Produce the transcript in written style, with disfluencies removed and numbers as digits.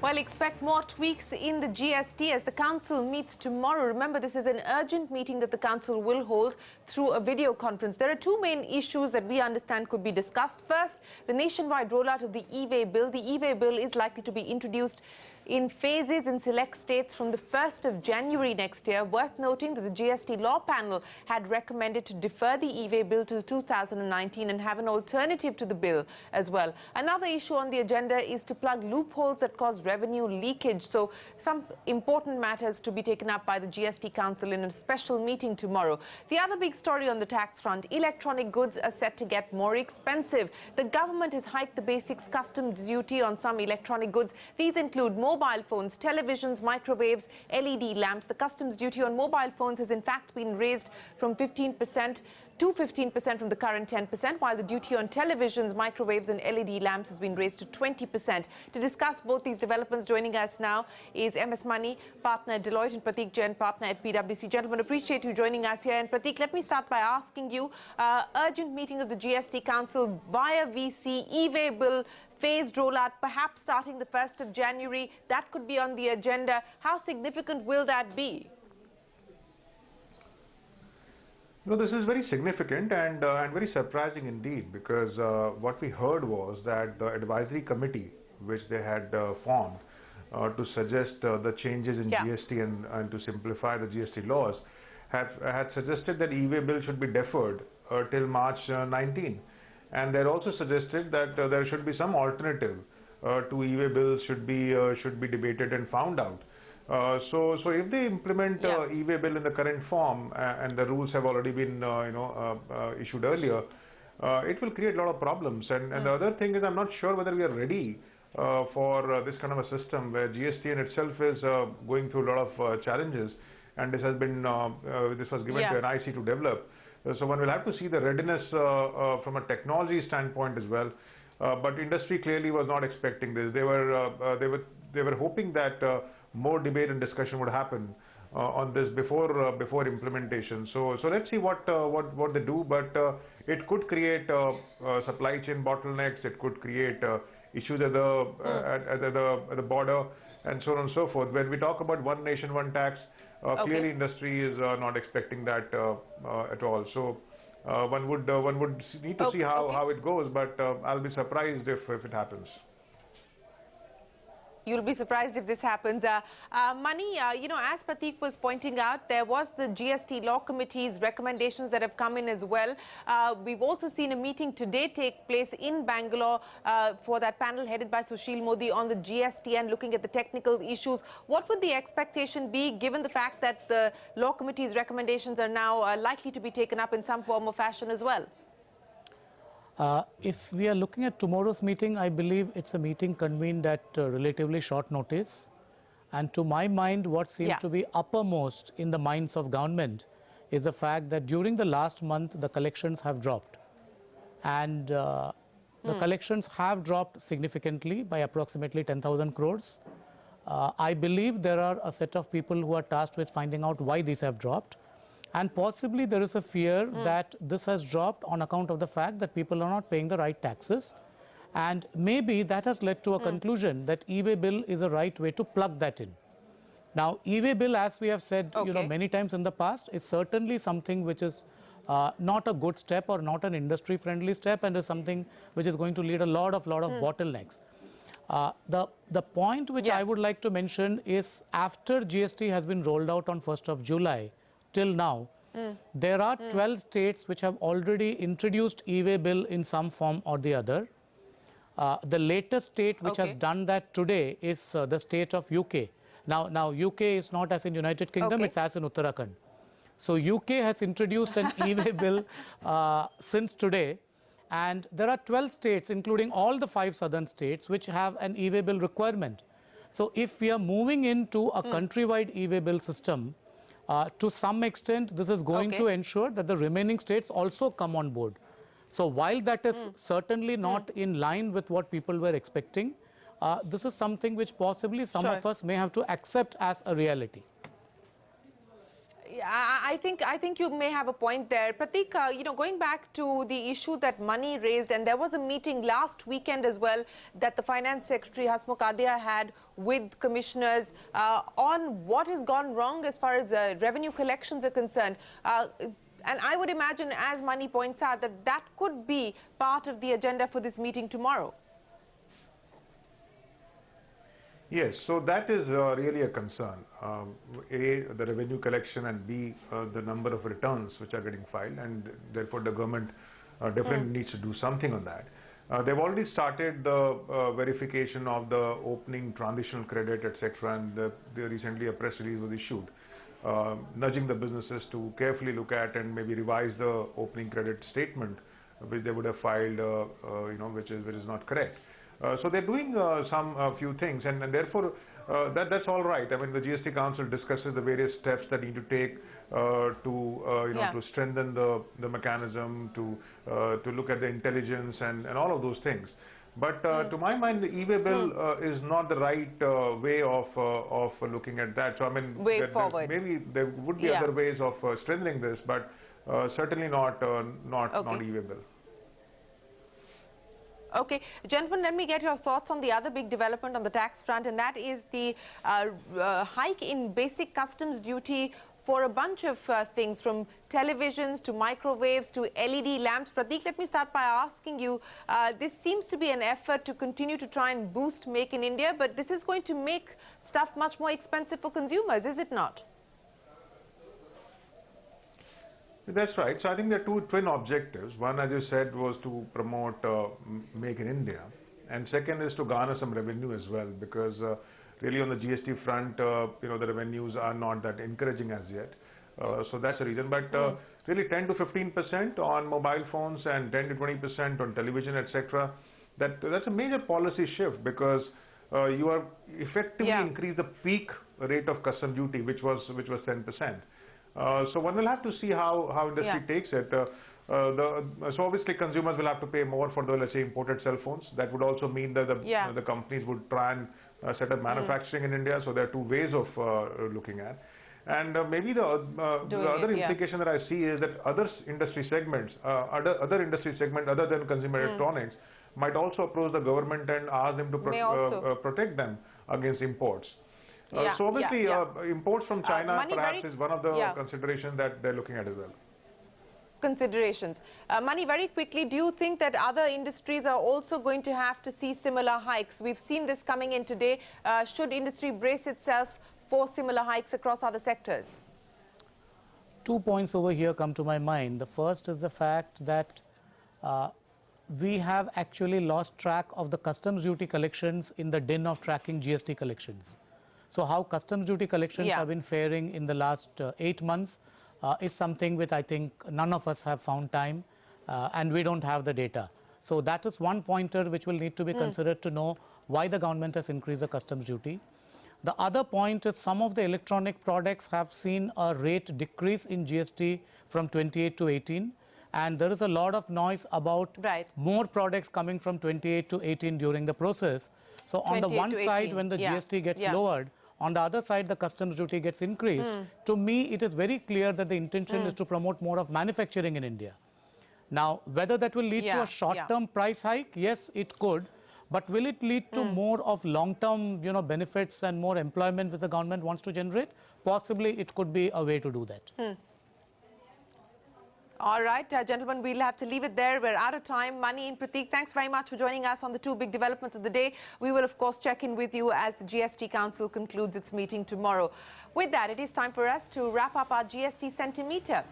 Well, expect more tweaks in the GST as the Council meets tomorrow. Remember, this is an urgent meeting that the Council will hold through a video conference. There are two main issues that we understand could be discussed. First, the nationwide rollout of the e-way bill. The e-way bill is likely to be introduced in phases in select states from the 1st of January next year. Worth noting that the GST Law Panel had recommended to defer the e-way bill till 2019 and have an alternative to the bill as well. Another issue on the agenda is to plug loopholes that cause revenue leakage. So some important matters to be taken up by the GST Council in a special meeting tomorrow. The other big story on the tax front, electronic goods are set to get more expensive. The government has hiked the basics customs duty on some electronic goods. These include mobile phones, televisions, microwaves, LED lamps. The customs duty on mobile phones has in fact been raised from 15% to 15% from the current 10%, while the duty on televisions, microwaves and LED lamps has been raised to 20%. To discuss both these developments, joining us now is MS Money partner at Deloitte and Pratik, Jain partner at PwC. Gentlemen, appreciate you joining us here. And Pratik, let me start by asking you, urgent meeting of the GST Council via VC, e-way bill, phased rollout, perhaps starting the 1st of January. That could be on the agenda. How significant will that be? No, this is very significant and very surprising indeed, because what we heard was that the advisory committee, which they had formed to suggest the changes in GST and to simplify the GST laws, had suggested that e-way bill should be deferred till March 19. And they also suggested that there should be some alternative to e-way bills should be debated and found out. So if they implement e-way bill in the current form and the rules have already been issued earlier, it will create a lot of problems. And the other thing is, I'm not sure whether we are ready for this kind of a system where GST in itself is going through a lot of challenges, and this has been this was given to NIC to develop. So one will have to see the readiness from a technology standpoint as well. But industry clearly was not expecting this. They were hoping that more debate and discussion would happen on this before implementation. So let's see what they do. But it could create supply chain bottlenecks. It could create issues at the border, and so on and so forth. When we talk about one nation, one tax, clearly industry is not expecting that at all. So one would need to see how it goes. But I'll be surprised if it happens. You'll be surprised if this happens. Mani, as Pratik was pointing out, there was the GST Law Committee's recommendations that have come in as well. We've also seen a meeting today take place in Bangalore for that panel headed by Sushil Modi on the GST and looking at the technical issues. What would the expectation be given the fact that the Law Committee's recommendations are now likely to be taken up in some form or fashion as well? If we are looking at tomorrow's meeting, I believe it's a meeting convened at relatively short notice. And to my mind, what seems to be uppermost in the minds of government is the fact that during the last month, the collections have dropped. And the collections have dropped significantly by approximately 10,000 crores. I believe there are a set of people who are tasked with finding out why these have dropped. And possibly there is a fear that this has dropped on account of the fact that people are not paying the right taxes. And maybe that has led to a conclusion that e-way bill is a right way to plug that in. Now, e-way bill, as we have said many times in the past, is certainly something which is not a good step or not an industry-friendly step, and is something which is going to lead a lot of bottlenecks. The point which I would like to mention is, after GST has been rolled out on 1st of July, till now, there are 12 states which have already introduced e-way bill in some form or the other. The latest state which has done that today is the state of UK. Now UK is not as in United Kingdom, it's as in Uttarakhand. So UK has introduced an e-way bill since today, and there are 12 states, including all the 5 southern states, which have an e-way bill requirement. So if we are moving into a countrywide e-way bill system, to some extent, this is going to ensure that the remaining states also come on board. So while that is certainly not in line with what people were expecting, this is something which possibly some of us may have to accept as a reality. I think you may have a point there. Pratik, going back to the issue that money raised, and there was a meeting last weekend as well that the Finance Secretary Hasmukh Adhia had with commissioners on what has gone wrong as far as revenue collections are concerned. And I would imagine, as Mani points out, that that could be part of the agenda for this meeting tomorrow. Yes, so that is really a concern. A, the revenue collection, and B, the number of returns which are getting filed, and therefore the government definitely needs to do something on that. They've already started the verification of the opening transitional credit, etc., and recently a press release was issued, nudging the businesses to carefully look at and maybe revise the opening credit statement, which they would have filed, which is not correct. So they're doing few things, and therefore that's all right. I mean, the GST Council discusses the various steps that need to take to strengthen the mechanism, to look at the intelligence and all of those things. But to my mind, the e-way bill is not the right way of looking at that. So I mean, maybe there would be other ways of strengthening this, but certainly not e-way bill. Okay, gentlemen, let me get your thoughts on the other big development on the tax front, and that is the hike in basic customs duty for a bunch of things, from televisions to microwaves to LED lamps. Pratik, let me start by asking you, this seems to be an effort to continue to try and boost Make in India, but this is going to make stuff much more expensive for consumers, is it not? That's right. So I think there are two twin objectives. One, as you said, was to promote Make in India, and second is to garner some revenue as well, because really on the GST front, the revenues are not that encouraging as yet. So that's the reason. But really 10 to 15% on mobile phones and 10 to 20% on television, etc. That's a major policy shift, because you are effectively increase the peak rate of custom duty, which was 10%. So one will have to see how industry takes it. So obviously consumers will have to pay more for the, let's say, imported cell phones. That would also mean that the companies would try and set up manufacturing in India. So there are two ways of looking at. And maybe the other implication that I see is that other industry segments other than consumer electronics might also approach the government and ask them to protect them against imports. So obviously imports from China perhaps is one of the considerations that they're looking at as well. Considerations. Mani, very quickly, do you think that other industries are also going to have to see similar hikes? We've seen this coming in today. Should industry brace itself for similar hikes across other sectors? 2 points over here come to my mind. The first is the fact that we have actually lost track of the customs duty collections in the din of tracking GST collections. So how customs duty collections have been faring in the last 8 months is something which I think none of us have found time and we don't have the data. So that is one pointer which will need to be considered to know why the government has increased the customs duty. The other point is some of the electronic products have seen a rate decrease in GST from 28 to 18, and there is a lot of noise about more products coming from 28 to 18 during the process. So on the one side, when the GST gets lowered, on the other side, the customs duty gets increased. To me, it is very clear that the intention is to promote more of manufacturing in India. Now, whether that will lead to a short-term price hike, yes, it could. But will it lead to more of long-term, benefits and more employment which the government wants to generate? Possibly, it could be a way to do that. All right, gentlemen, we'll have to leave it there. We're out of time. Mani and Pratik, thanks very much for joining us on the two big developments of the day. We will, of course, check in with you as the GST Council concludes its meeting tomorrow. With that, it is time for us to wrap up our GST Centimeter.